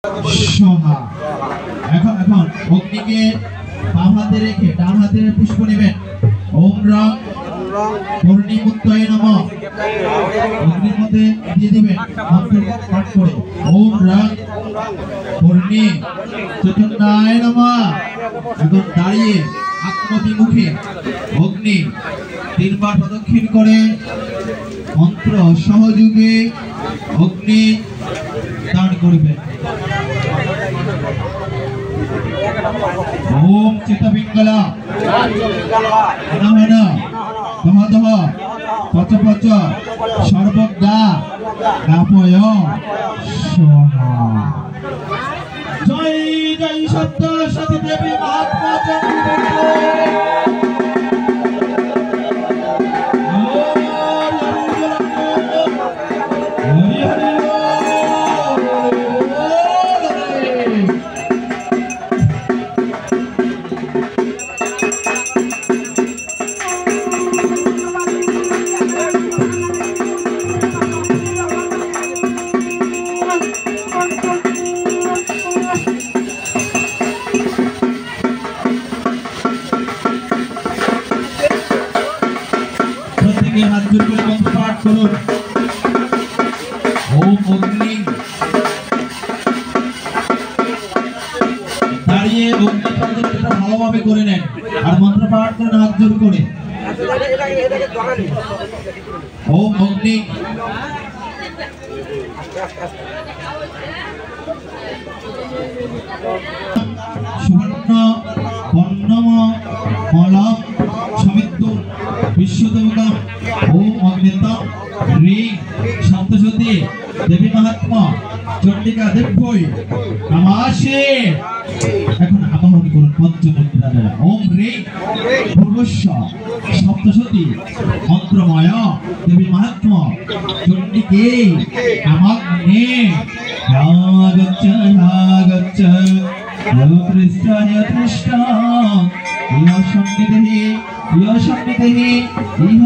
সোহা। এখন অগ্নিকে বাম হাতে রেখে ডান হাতে পুষ্প নেবেন। ওম রং পূর্ণিমুক্তায় নমঃ। অগ্নির মধ্যে দিয়ে দিবেন মন্ত্র পাঠ করে। ওম রং পূর্ণি চৈতন্যায় নমঃ। এখন দাঁড়িয়ে আত্মতি মুখে অগ্নি 3 বার প্রদক্ষিণ করে মন্ত্র সহযোগে অগ্নি দান করবেন। ओम चित्तपिंगला अनहन दह दह पच पच सर्वज्ञा ज्ञापय स्वाहा। जय जय सत्य सती देवी महात्मा चंडी हाथ जोड़ कर मंत्र पाठ करुन। ओम अग्नि दाঁড়িয়ে অগ্নি প্রজ্বলনটা ভালোভাবে করে নেন আর মন্ত্র পাঠ করেন হাত জোড় করে। ওম অগ্নি সুবর্ণ বর্ণম মলম সমিত্তুম विश्वदेवकम ओम अग्नितम ह्रीं सप्तशती देवी महात्मा चंडिका देव्यै नमस्ते। এখন আবাহন করুন পঞ্চমুদ্রা দ্বারা। ओम ह्रीं भूर्भुवस्व सप्तशती मंत्रमया देवी महात्मा चंडिके नमस्ते। यागच्छ यागच्छ योपृष्ठाय पृष्ठा यशन्निधि यशन्निधि इह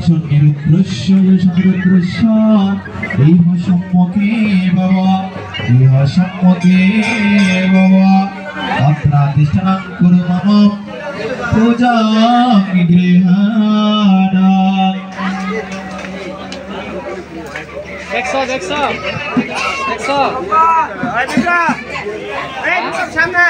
सन्निरुद्रस्य यशन्निरुद्रस्य इह सम्मुखे भव इह सम्मुखे भव। अत्राधिष्ठानं कुरु मम पूजां गृहाणा। देखो सामने